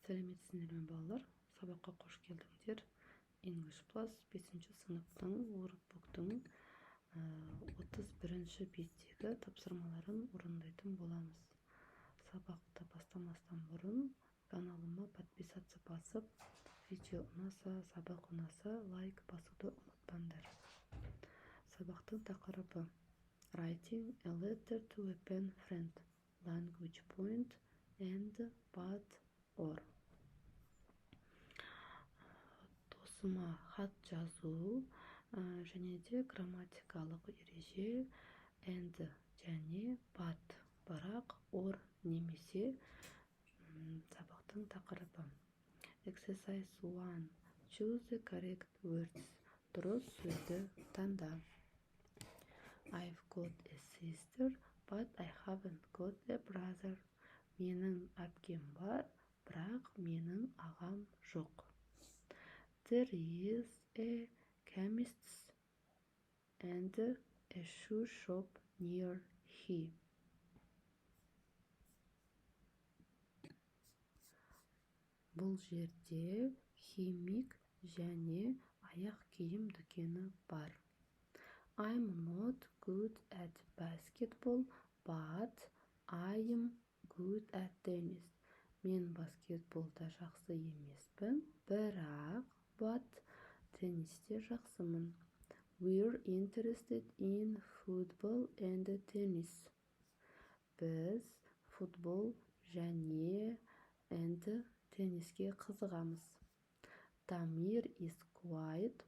Сәлеметсіздер ме балалар? Сабаққа қош келдіңдер. English Plus 5 сыныптың workbook'тың 31-ші беттегі тапсырмаларын орындайтын боламыз. Сабақты бастамастан бұрын каналыма подписаться басып, видео ұнаса, сабақ ұнаса, лайк басуды ұмытпаңдар. Сабақтың тақырыбы Writing a letter to a pen friend, language point and but or. Досыма хат жазу және де грамматикалық ереже and және but, бірақ or немесе. Сабақтың тақырыбы Exercise 1. Choose the correct words. Дұрыс сөзді таңда. I've got a sister, but I haven't got a brother. Менің әпкем бар, бірақ менің ағам жоқ. There is a chemist and a shoe shop near here. Бұл жерде химик және аяқ киім дүкені бар. I'm not good at basketball, but I am good at tennis. Мен баскетболда жақсы емеспін, бірақ теннисте жақсымын. We're interested in football and tennis. Біз футбол және тенниске қызығамыз. Damir is quiet,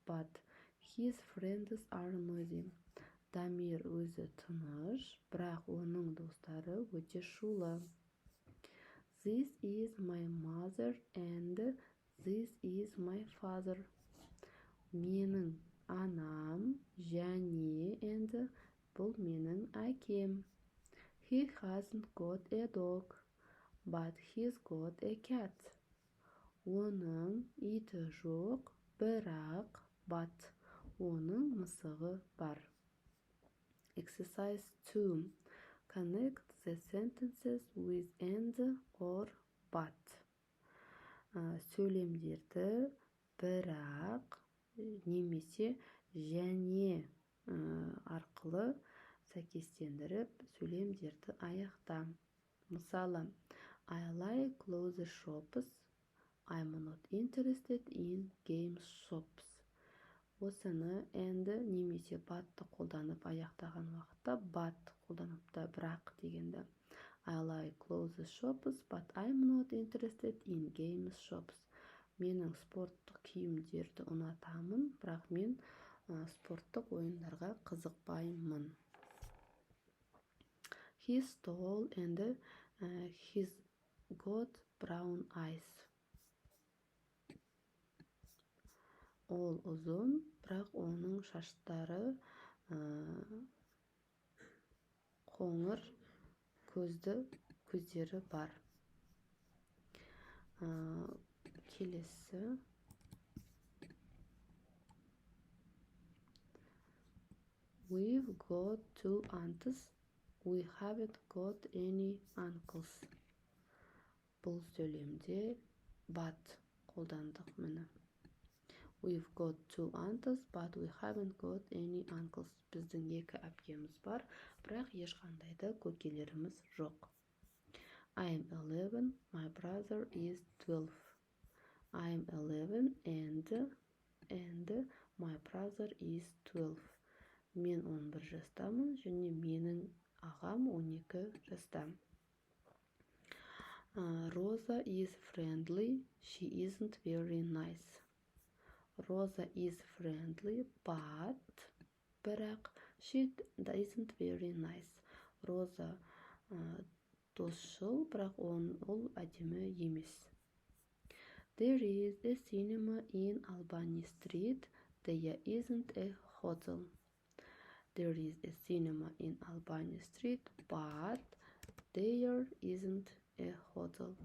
but his friends are noisy. Дамир өзі тыныш, бірақ оның достары өте шулы. This is my mother and this is my father. Менің анам және бұл менің әкем. He hasn't got a dog, but he's got a cat. Оның иті жоқ, бірақ оның мысығы бар. Exercise 2. Connect the sentences with and or but. Сөйлемдерді бірақ немесе және арқылы сәйкестендіріп сөйлемдерді аяқта. Мысалы, I like clothes shops. I'm not interested in game shops. Осыны and немесе батты қолданып аяқтаған уақытта but қолданыпты, бірақ дегенді. I like clothes shops, but I'm not interested in game shops. Менің спорттық киімдерді ұнатамын, бірақ мен спорттық ойындарға қызықпаймын. He's tall and he's got brown eyes. Ол ұзын, бірақ оның шаштары қоңыр көздері бар. Келесі. We've got 2 aunts. We haven't got any uncles. Бұл сөйлемде but қолдандық міне. We've got 2 aunts, but we haven't got any uncles. Біздің 2 әпкеміз бар, бірақ ешқандайды көкелеріміз жоқ. I'm 11, my brother is 12. I'm 11 and my brother is 12. Мен 11 жастамын, және менің ағам 12 жаста. Rosa is friendly, she isn't very nice. Rosa is friendly, but she isn't very nice. Rosa досшыл, бірақ ол әдемі емес. There is a cinema in Albany Street. There isn't a hotel. There is a cinema in Albany Street, but there isn't a hotel.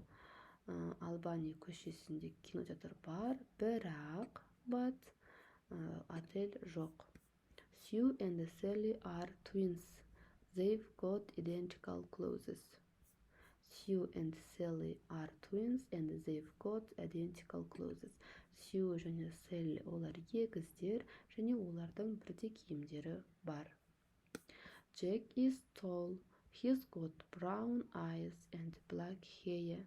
Albany көшесінде кинотеатр бар, бірақ отель жоқ. Sue and Sally are twins. They've got identical clothes. Sue and Sally are twins and they've got identical clothes. Sue және Sally олар егіздер және олардың бірдей киімдері бар. Jack is tall. He's got brown eyes and black hair.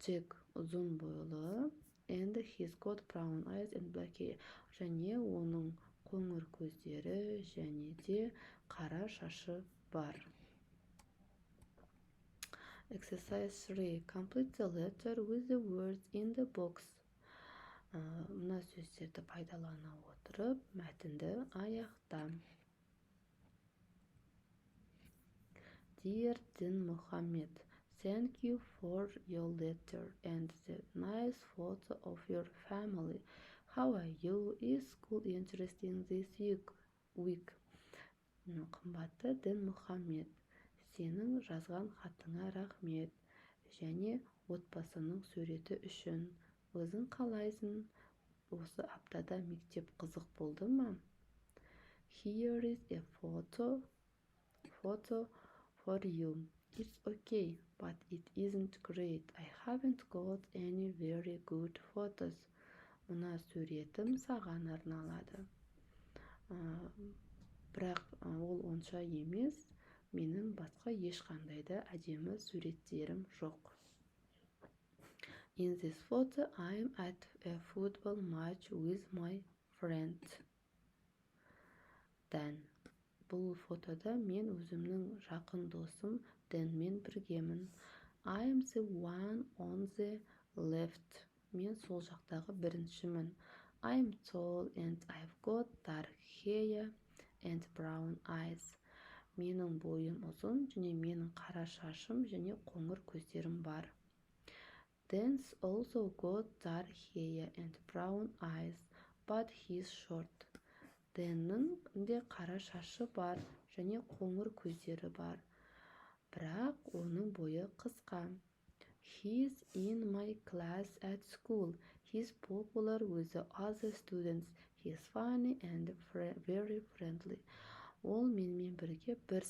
Jack ұзын бойлы and he's got brown eyes and black hair. Және оның қоңыр көздері және де қара шашы бар. Exercise 3. Complete the letter with the words in the box. Мына сөздерді пайдалана отырып, мәтінді аяқта. Dear Din Muhammad, thank you for your letter and the nice photo of your family. How are you? Is school interesting this week? Қымбатты Дін Мұхаммед, сенің жазған хатыңа рахмет және отбасының суреті үшін. Өзің қалайсың? Осы аптада мектеп қызық болды ма? Here is a photo for you. It's okay, but it isn't great. I haven't got any very good photos. Мына суретім саған арналады. Бірақ ол онша емес, менің басқа ешқандай да әдемі суреттерім жоқ. In this photo, I'm at a football match with my friend. Dan. Бұл фотода мен өзімнің жақын досым Дэнмен біргемін. I'm the one on the left. Мен сол жақтағы біріншімін. I'm tall and I've got dark hair and brown eyes. Менің бойым ұзын және менің қара шашым және қоңыр көздерім бар. Dan's also got dark hair and brown eyes, but he's short. Dan'ның де қара шашы бар және қоңыр көздері бар. Бірақ оның бойы қысқа. He's in my class at school. He's popular with the other students. He's funny and very friendly. Ол менімен бірге бір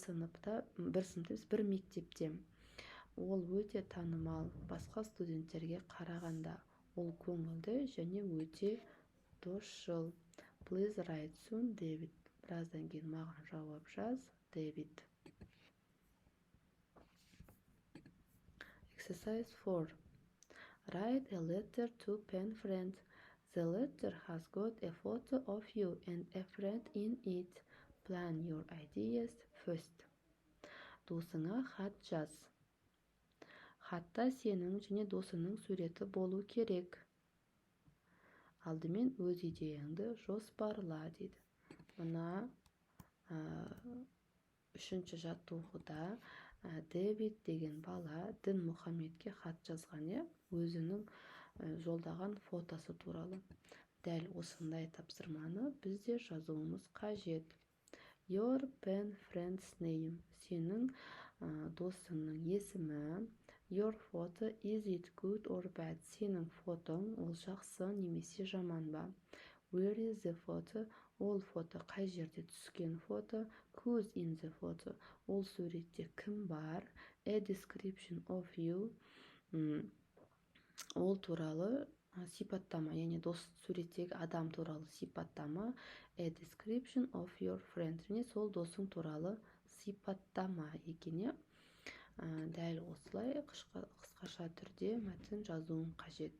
мектепте. Ол өте танымал, басқа студенттерге қарағанда. Ол көңілді және өте досшыл. Please write soon, David. Біраздан кейін маған жауап жаз, David. Exercise 4. Write a letter to pen friend. The letter has got a photo of you and a friend in it. Plan your ideas first. Досыңа хат жаз. Хатта сенің және досыңның суреті болу керек. Алдымен өз идеяңды жоспарла дейді. Мына үшінші жаттығуда Дэвид деген бала Дін Мұхаммедке хат жазған, өзінің жолдаған фотосы туралы. Дәл осындай тапсырманы бізде жазуымыз қажет. Your pen friend's name. Сенің досыңның есімі. Your photo, is it good or bad? Сенің фотоң ол жақсы немесе жаман ба? Where is the photo? Ол фото қай жерде түскен фото? Who's in the photo? Ол суретте кім бар? A description of you. Ол туралы сипаттама, яғни суреттегі адам туралы сипаттама. A description of your friend. Және сол досың туралы сипаттама екен. Дәл осылай қысқаша түрде мәтін жазуың қажет.